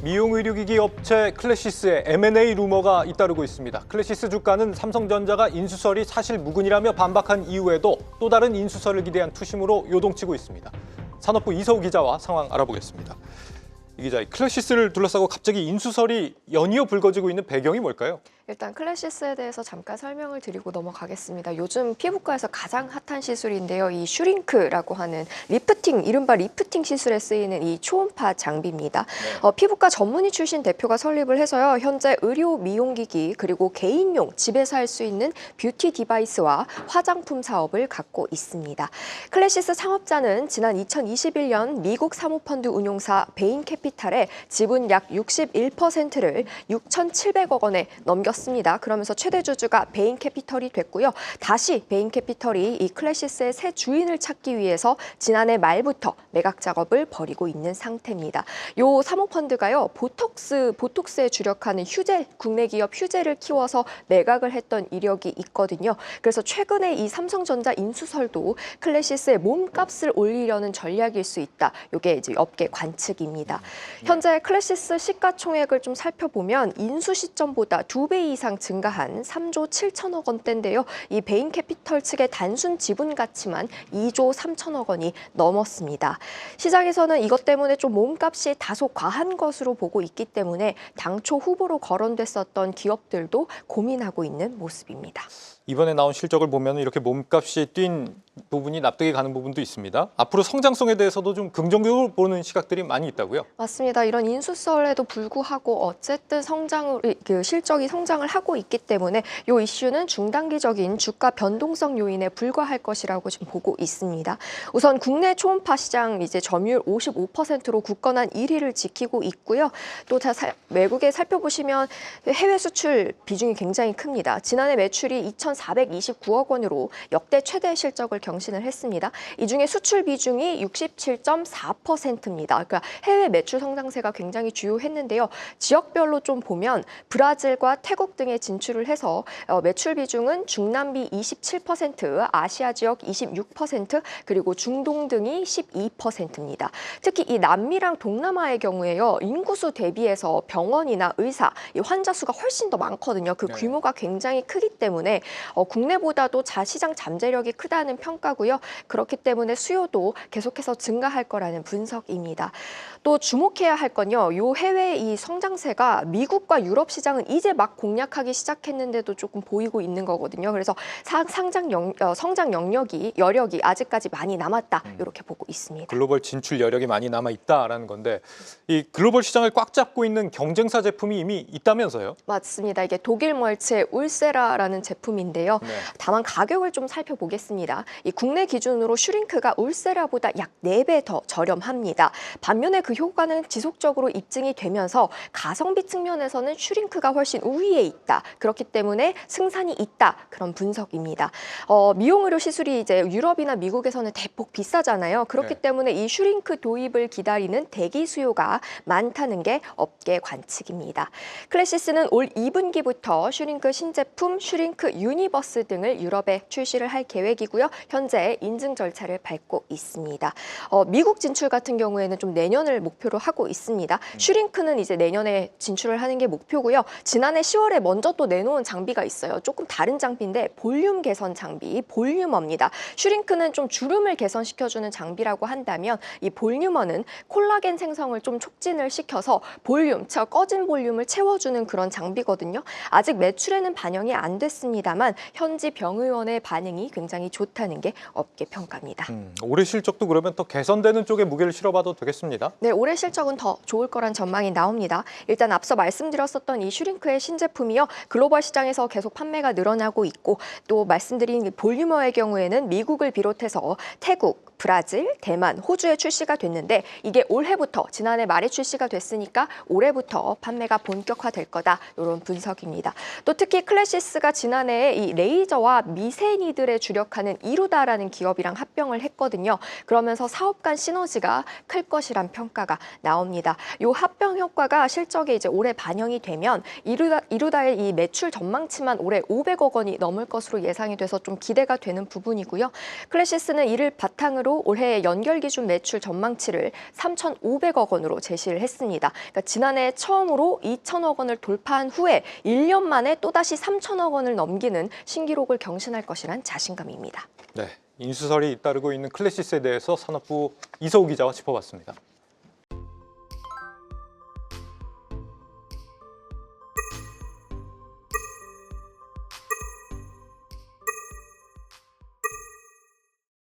미용 의료기기 업체 클래시스의 M&A 루머가 잇따르고 있습니다. 클래시스 주가는 삼성전자가 인수설이 사실 무근이라며 반박한 이후에도 또 다른 인수설을 기대한 투심으로 요동치고 있습니다. 산업부 이서우 기자와 상황 알아보겠습니다. 이 기자, 클래시스를 둘러싸고 갑자기 인수설이 연이어 불거지고 있는 배경이 뭘까요? 일단 클래시스에 대해서 잠깐 설명을 드리고 넘어가겠습니다. 요즘 피부과에서 가장 핫한 시술인데요. 이 슈링크라고 하는 리프팅, 이른바 리프팅 시술에 쓰이는 이 초음파 장비입니다. 피부과 전문의 출신 대표가 설립을 해서요. 현재 의료 미용기기 그리고 개인용 집에서 할 수 있는 뷰티 디바이스와 화장품 사업을 갖고 있습니다. 클래시스 창업자는 지난 2021년 미국 사모펀드 운용사 베인캐피탈의 지분 약 61%를 6,700억 원에 넘겼습니다. 그러면서 최대 주주가 베인캐피털이 됐고요. 다시 베인캐피털이 이 클래시스의 새 주인을 찾기 위해서 지난해 말부터 매각 작업을 벌이고 있는 상태입니다. 요 사모펀드가요, 보톡스에 주력하는 휴재, 국내 기업 휴재를 키워서 매각을 했던 이력이 있거든요. 그래서 최근에 이 삼성전자 인수설도 클래시스의 몸값을 올리려는 전략일 수 있다. 이게 이제 업계 관측입니다. 현재 클래시스 시가총액을 좀 살펴보면 인수 시점보다 2배 이상 증가한 3조 7천억 원대인데요. 이 베인캐피털 측의 단순 지분 가치만 2조 3천억 원이 넘었습니다. 시장에서는 이것 때문에 좀 몸값이 다소 과한 것으로 보고 있기 때문에 당초 후보로 거론됐었던 기업들도 고민하고 있는 모습입니다. 이번에 나온 실적을 보면 이렇게 몸값이 뛴 부분이 납득이 가는 부분도 있습니다. 앞으로 성장성에 대해서도 좀 긍정적으로 보는 시각들이 많이 있다고요? 맞습니다. 이런 인수설에도 불구하고 어쨌든 실적이 성장을 하고 있기 때문에 이 이슈는 중단기적인 주가 변동성 요인에 불과할 것이라고 지금 보고 있습니다. 우선 국내 초음파 시장 이제 점유율 55%로 굳건한 1위를 지키고 있고요. 또 외국에 살펴보시면 해외 수출 비중이 굉장히 큽니다. 지난해 매출이 2,429억 원으로 역대 최대 실적을 경신을 했습니다. 이 중에 수출 비중이 67.4%입니다. 그러니까 해외 매출 성장세가 굉장히 주요했는데요. 지역별로 좀 보면 브라질과 태국 등에 진출을 해서 매출 비중은 중남미 27%, 아시아 지역 26%, 그리고 중동 등이 12%입니다. 특히 이 남미랑 동남아의 경우에요. 인구수 대비해서 병원이나 의사, 이 환자 수가 훨씬 더 많거든요. 그 규모가 굉장히 크기 때문에 국내보다도 시장 잠재력이 크다는 평가고요. 그렇기 때문에 수요도 계속해서 증가할 거라는 분석입니다. 또 주목해야 할 건요. 이 해외 이 성장세가 미국과 유럽 시장은 이제 막 공략하기 시작했는데도 조금 보이고 있는 거거든요. 그래서 성장 여력이 아직까지 많이 남았다. 이렇게 보고 있습니다. 글로벌 진출 여력이 많이 남아 있다라는 건데 이 글로벌 시장을 꽉 잡고 있는 경쟁사 제품이 이미 있다면서요? 맞습니다. 이게 독일 멀츠의 울세라라는 제품인데요. 네. 다만 가격을 좀 살펴보겠습니다. 이 국내 기준으로 슈링크가 울세라보다 약 4배 더 저렴합니다. 반면에 그 효과는 지속적으로 입증이 되면서 가성비 측면에서는 슈링크가 훨씬 우위에 있다. 그렇기 때문에 승산이 있다. 그런 분석입니다. 미용 의료 시술이 이제 유럽이나 미국에서는 대폭 비싸잖아요. 그렇기 때문에 이 슈링크 도입을 기다리는 대기 수요가 많다는 게 업계 관측입니다. 클래시스는 올 2분기부터 슈링크 신제품 슈링크 유니버스 등을 유럽에 출시를 할 계획이고요. 현재 인증 절차를 밟고 있습니다. 미국 진출 같은 경우에는 좀 내년을 목표로 하고 있습니다. 슈링크는 이제 내년에 진출을 하는 게 목표고요. 지난해 10월에 먼저 또 내놓은 장비가 있어요. 조금 다른 장비인데 볼륨 개선 장비, 볼륨어입니다. 슈링크는 좀 주름을 개선시켜주는 장비라고 한다면 이 볼륨어는 콜라겐 생성을 좀 촉진을 시켜서 꺼진 볼륨을 채워주는 그런 장비거든요. 아직 매출에는 반영이 안 됐습니다만 현지 병의원의 반응이 굉장히 좋다는 게 업계 평가입니다. 올해 실적도 그러면 더 개선되는 쪽에 무게를 실어봐도 되겠습니다. 네, 올해 실적은 더 좋을 거란 전망이 나옵니다. 일단 앞서 말씀드렸었던 이 슈링크의 신제품이요. 글로벌 시장에서 계속 판매가 늘어나고 있고 또 말씀드린 볼유머의 경우에는 미국을 비롯해서 태국, 브라질, 대만, 호주에 출시가 됐는데 이게 올해부터 지난해 말에 출시가 됐으니까 올해부터 판매가 본격화될 거다. 이런 분석입니다. 또 특히 클래시스가 지난해 이 레이저와 미세니들에 주력하는 이루다라는 기업이랑 합병을 했거든요. 그러면서 사업 간 시너지가 클 것이란 평가가 나옵니다. 이 합병 효과가 실적에 이제 올해 반영이 되면 이루다의 이 매출 전망치만 올해 500억 원이 넘을 것으로 예상이 돼서 좀 기대가 되는 부분이고요. 클래시스는 이를 바탕으로 마찬가지로 올해 연결 기준 매출 전망치를 3,500억 원으로 제시를 했습니다. 그러니까 지난해 처음으로 2,000억 원을 돌파한 후에 1년 만에 또다시 3,000억 원을 넘기는 신기록을 경신할 것이란 자신감입니다. 네, 인수설이 잇따르고 있는 클래시스에 대해서 산업부 이서우 기자와 짚어봤습니다.